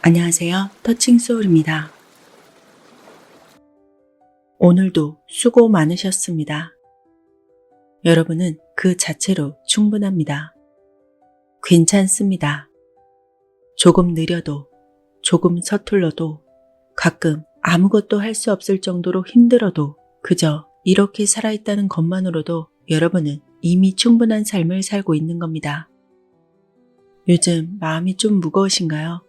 안녕하세요. 터칭소울입니다. 오늘도 수고 많으셨습니다. 여러분은 그 자체로 충분합니다. 괜찮습니다. 조금 느려도, 조금 서툴러도, 가끔 아무것도 할 수 없을 정도로 힘들어도 그저 이렇게 살아있다는 것만으로도 여러분은 이미 충분한 삶을 살고 있는 겁니다. 요즘 마음이 좀 무거우신가요?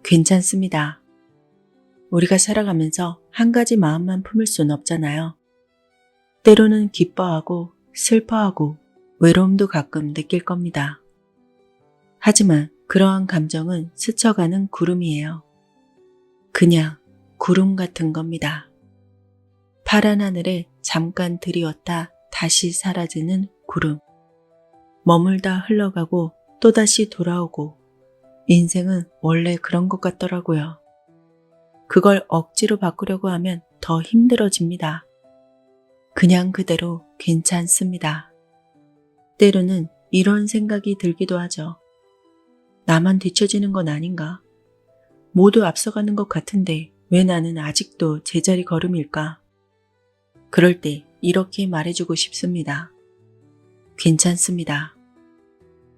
괜찮습니다. 우리가 살아가면서 한 가지 마음만 품을 수는 없잖아요. 때로는 기뻐하고 슬퍼하고 외로움도 가끔 느낄 겁니다. 하지만 그러한 감정은 스쳐가는 구름이에요. 그냥 구름 같은 겁니다. 파란 하늘에 잠깐 드리웠다 다시 사라지는 구름. 머물다 흘러가고 또다시 돌아오고 인생은 원래 그런 것 같더라고요. 그걸 억지로 바꾸려고 하면 더 힘들어집니다. 그냥 그대로 괜찮습니다. 때로는 이런 생각이 들기도 하죠. 나만 뒤처지는 건 아닌가? 모두 앞서가는 것 같은데 왜 나는 아직도 제자리 걸음일까? 그럴 때 이렇게 말해주고 싶습니다. 괜찮습니다.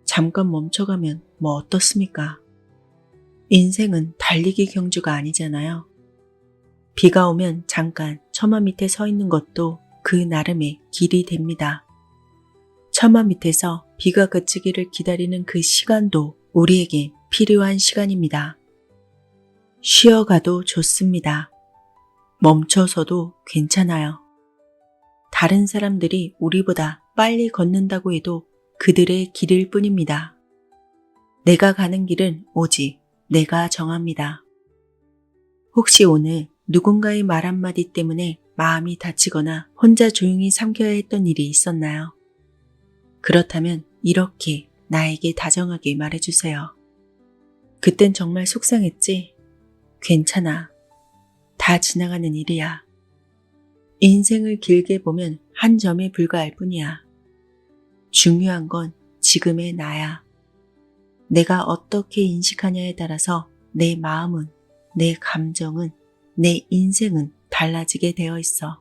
잠깐 멈춰가면 뭐 어떻습니까? 인생은 달리기 경주가 아니잖아요. 비가 오면 잠깐 처마 밑에 서 있는 것도 그 나름의 길이 됩니다. 처마 밑에서 비가 그치기를 기다리는 그 시간도 우리에게 필요한 시간입니다. 쉬어가도 좋습니다. 멈춰서도 괜찮아요. 다른 사람들이 우리보다 빨리 걷는다고 해도 그들의 길일 뿐입니다. 내가 가는 길은 오직 내가 정합니다. 혹시 오늘 누군가의 말 한마디 때문에 마음이 다치거나 혼자 조용히 삼켜야 했던 일이 있었나요? 그렇다면 이렇게 나에게 다정하게 말해주세요. 그땐 정말 속상했지? 괜찮아. 다 지나가는 일이야. 인생을 길게 보면 한 점에 불과할 뿐이야. 중요한 건 지금의 나야. 내가 어떻게 인식하냐에 따라서 내 마음은, 내 감정은, 내 인생은 달라지게 되어 있어.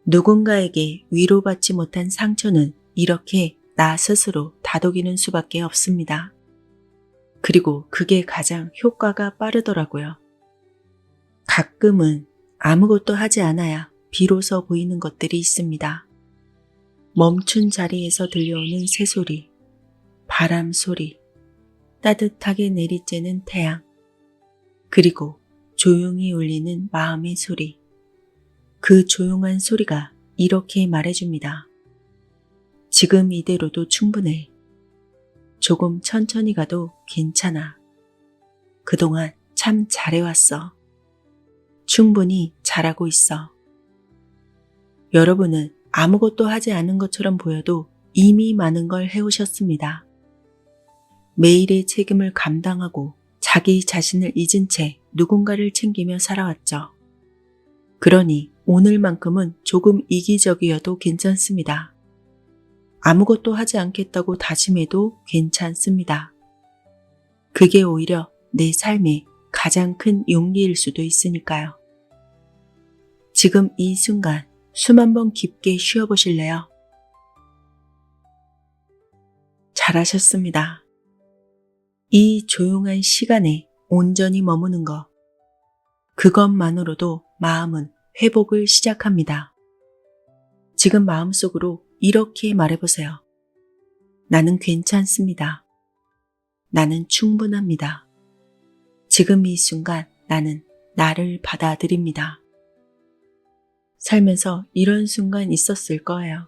누군가에게 위로받지 못한 상처는 이렇게 나 스스로 다독이는 수밖에 없습니다. 그리고 그게 가장 효과가 빠르더라고요. 가끔은 아무것도 하지 않아야 비로소 보이는 것들이 있습니다. 멈춘 자리에서 들려오는 새소리, 바람 소리, 따뜻하게 내리쬐는 태양, 그리고 조용히 울리는 마음의 소리. 그 조용한 소리가 이렇게 말해줍니다. 지금 이대로도 충분해. 조금 천천히 가도 괜찮아. 그동안 참 잘해왔어. 충분히 잘하고 있어. 여러분은 아무것도 하지 않은 것처럼 보여도 이미 많은 걸 해오셨습니다. 매일의 책임을 감당하고 자기 자신을 잊은 채 누군가를 챙기며 살아왔죠. 그러니 오늘만큼은 조금 이기적이어도 괜찮습니다. 아무것도 하지 않겠다고 다짐해도 괜찮습니다. 그게 오히려 내 삶의 가장 큰 용기일 수도 있으니까요. 지금 이 순간 숨 한번 깊게 쉬어보실래요? 잘하셨습니다. 이 조용한 시간에 온전히 머무는 것, 그것만으로도 마음은 회복을 시작합니다. 지금 마음속으로 이렇게 말해보세요. 나는 괜찮습니다. 나는 충분합니다. 지금 이 순간 나는 나를 받아들입니다. 살면서 이런 순간 있었을 거예요.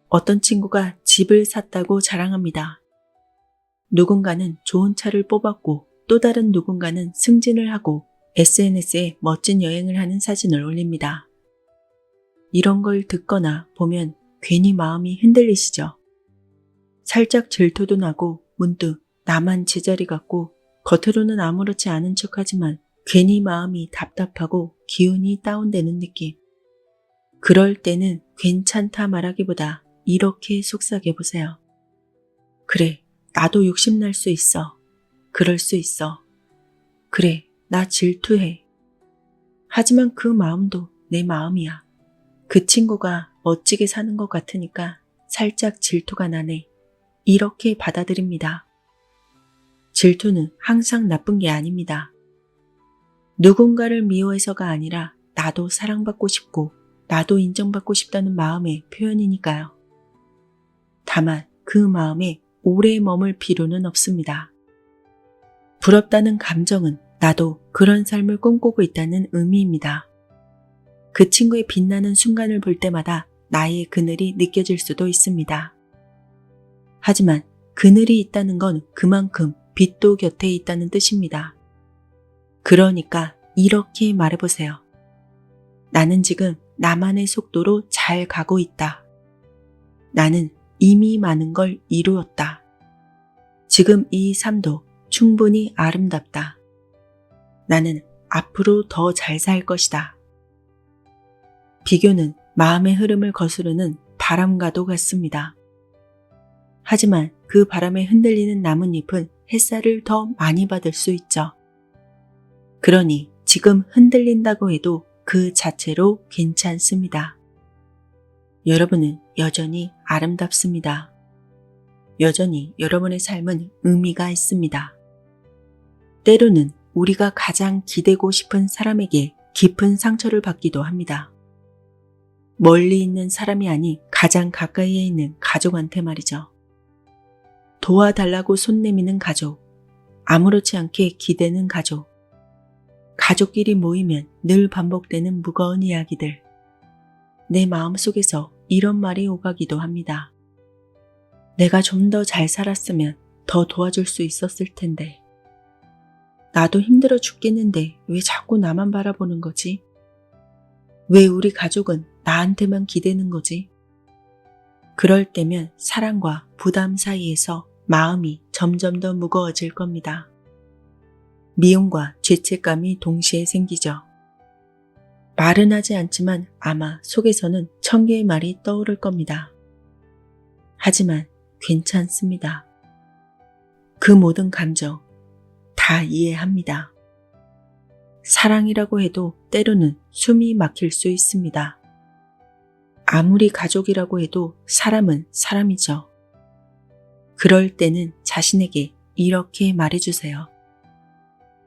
어떤 친구가 집을 샀다고 자랑합니다. 누군가는 좋은 차를 뽑았고 또 다른 누군가는 승진을 하고 SNS에 멋진 여행을 하는 사진을 올립니다. 이런 걸 듣거나 보면 괜히 마음이 흔들리시죠? 살짝 질투도 나고 문득 나만 제자리 같고 겉으로는 아무렇지 않은 척하지만 괜히 마음이 답답하고 기운이 다운되는 느낌. 그럴 때는 괜찮다 말하기보다 이렇게 속삭여 보세요. 그래, 나도 욕심날 수 있어. 그럴 수 있어. 그래, 나 질투해. 하지만 그 마음도 내 마음이야. 그 친구가 멋지게 사는 것 같으니까 살짝 질투가 나네. 이렇게 받아들입니다. 질투는 항상 나쁜 게 아닙니다. 누군가를 미워해서가 아니라 나도 사랑받고 싶고 나도 인정받고 싶다는 마음의 표현이니까요. 다만 그 마음에 오래 머물 필요는 없습니다. 부럽다는 감정은 나도 그런 삶을 꿈꾸고 있다는 의미입니다. 그 친구의 빛나는 순간을 볼 때마다 나의 그늘이 느껴질 수도 있습니다. 하지만 그늘이 있다는 건 그만큼 빛도 곁에 있다는 뜻입니다. 그러니까 이렇게 말해보세요. 나는 지금 나만의 속도로 잘 가고 있다. 나는 이미 많은 걸 이루었다. 지금 이 삶도 충분히 아름답다. 나는 앞으로 더 잘 살 것이다. 비교는 마음의 흐름을 거스르는 바람과도 같습니다. 하지만 그 바람에 흔들리는 나뭇잎은 햇살을 더 많이 받을 수 있죠. 그러니 지금 흔들린다고 해도 그 자체로 괜찮습니다. 여러분은 여전히 아름답습니다. 여전히 여러분의 삶은 의미가 있습니다. 때로는 우리가 가장 기대고 싶은 사람에게 깊은 상처를 받기도 합니다. 멀리 있는 사람이 아닌 가장 가까이에 있는 가족한테 말이죠. 도와달라고 손 내미는 가족, 아무렇지 않게 기대는 가족, 가족끼리 모이면 늘 반복되는 무거운 이야기들. 내 마음속에서 이런 말이 오가기도 합니다. 내가 좀 더 잘 살았으면 더 도와줄 수 있었을 텐데. 나도 힘들어 죽겠는데 왜 자꾸 나만 바라보는 거지? 왜 우리 가족은 나한테만 기대는 거지? 그럴 때면 사랑과 부담 사이에서 마음이 점점 더 무거워질 겁니다. 미움과 죄책감이 동시에 생기죠. 말은 하지 않지만 아마 속에서는 1000개의 말이 떠오를 겁니다. 하지만 괜찮습니다. 그 모든 감정 다 이해합니다. 사랑이라고 해도 때로는 숨이 막힐 수 있습니다. 아무리 가족이라고 해도 사람은 사람이죠. 그럴 때는 자신에게 이렇게 말해주세요.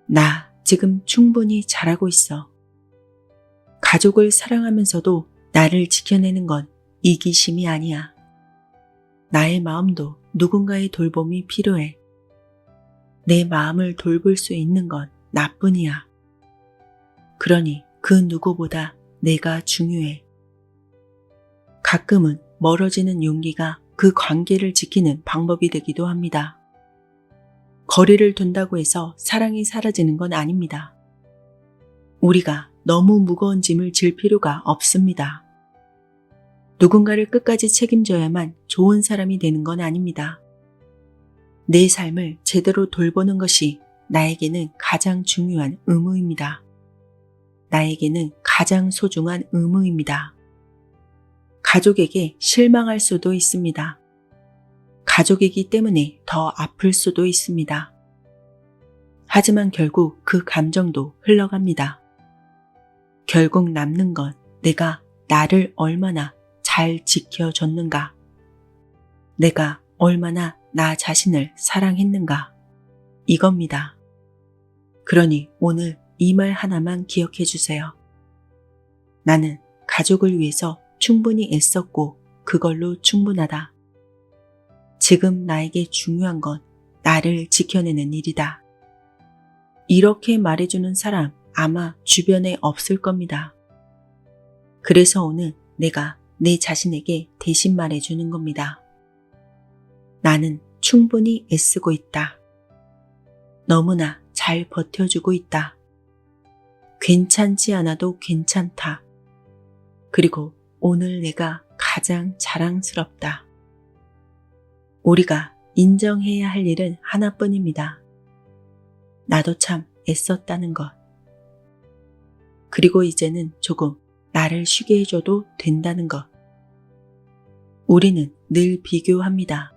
나 지금 충분히 잘하고 있어. 가족을 사랑하면서도 나를 지켜내는 건 이기심이 아니야. 나의 마음도 누군가의 돌봄이 필요해. 내 마음을 돌볼 수 있는 건 나뿐이야. 그러니 그 누구보다 내가 중요해. 가끔은 멀어지는 용기가 그 관계를 지키는 방법이 되기도 합니다. 거리를 둔다고 해서 사랑이 사라지는 건 아닙니다. 우리가 너무 무거운 짐을 질 필요가 없습니다. 누군가를 끝까지 책임져야만 좋은 사람이 되는 건 아닙니다. 내 삶을 제대로 돌보는 것이 나에게는 가장 중요한 의무입니다. 나에게는 가장 소중한 의무입니다. 가족에게 실망할 수도 있습니다. 가족이기 때문에 더 아플 수도 있습니다. 하지만 결국 그 감정도 흘러갑니다. 결국 남는 건 내가 나를 얼마나 잘 지켜줬는가, 내가 얼마나 나 자신을 사랑했는가, 이겁니다. 그러니 오늘 이 말 하나만 기억해 주세요. 나는 가족을 위해서 충분히 애썼고 그걸로 충분하다. 지금 나에게 중요한 건 나를 지켜내는 일이다. 이렇게 말해주는 사람 아마 주변에 없을 겁니다. 그래서 오늘 내가 내 자신에게 대신 말해주는 겁니다. 나는 충분히 애쓰고 있다. 너무나 잘 버텨주고 있다. 괜찮지 않아도 괜찮다. 그리고 오늘 내가 가장 자랑스럽다. 우리가 인정해야 할 일은 하나뿐입니다. 나도 참 애썼다는 것. 그리고 이제는 조금 나를 쉬게 해줘도 된다는 것. 우리는 늘 비교합니다.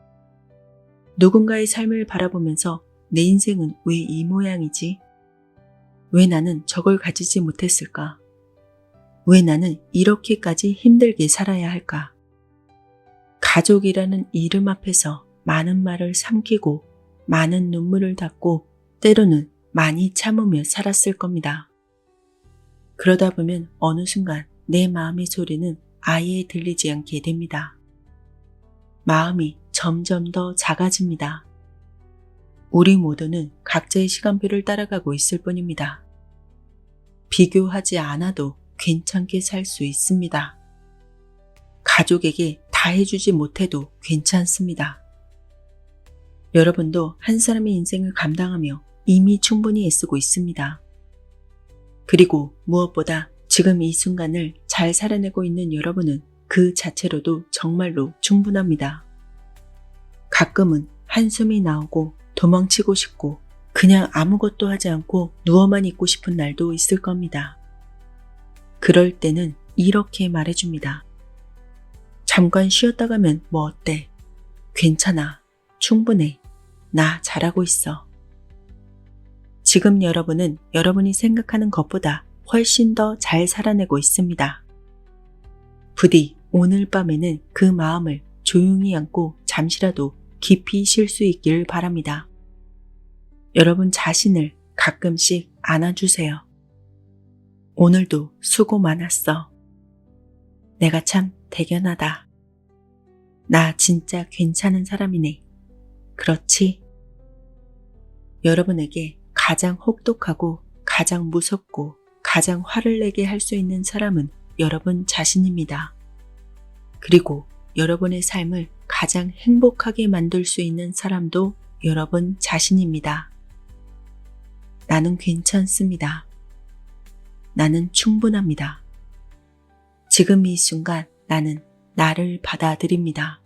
누군가의 삶을 바라보면서 내 인생은 왜 이 모양이지? 왜 나는 저걸 가지지 못했을까? 왜 나는 이렇게까지 힘들게 살아야 할까? 가족이라는 이름 앞에서 많은 말을 삼키고 많은 눈물을 닦고 때로는 많이 참으며 살았을 겁니다. 그러다 보면 어느 순간 내 마음의 소리는 아예 들리지 않게 됩니다. 마음이 점점 더 작아집니다. 우리 모두는 각자의 시간표를 따라가고 있을 뿐입니다. 비교하지 않아도 괜찮게 살 수 있습니다. 가족에게 다 해주지 못해도 괜찮습니다. 여러분도 한 사람의 인생을 감당하며 이미 충분히 애쓰고 있습니다. 그리고 무엇보다 지금 이 순간을 잘 살아내고 있는 여러분은 그 자체로도 정말로 충분합니다. 가끔은 한숨이 나오고 도망치고 싶고 그냥 아무것도 하지 않고 누워만 있고 싶은 날도 있을 겁니다. 그럴 때는 이렇게 말해줍니다. 잠깐 쉬었다 가면 뭐 어때? 괜찮아. 충분해. 나 잘하고 있어. 지금 여러분은 여러분이 생각하는 것보다 훨씬 더 잘 살아내고 있습니다. 부디 오늘 밤에는 그 마음을 조용히 안고 잠시라도 깊이 쉴 수 있길 바랍니다. 여러분 자신을 가끔씩 안아주세요. 오늘도 수고 많았어. 내가 참 대견하다. 나 진짜 괜찮은 사람이네. 그렇지? 여러분에게 가장 혹독하고 가장 무섭고 가장 화를 내게 할 수 있는 사람은 여러분 자신입니다. 그리고 여러분의 삶을 가장 행복하게 만들 수 있는 사람도 여러분 자신입니다. 나는 괜찮습니다. 나는 충분합니다. 지금 이 순간 나는 나를 받아들입니다.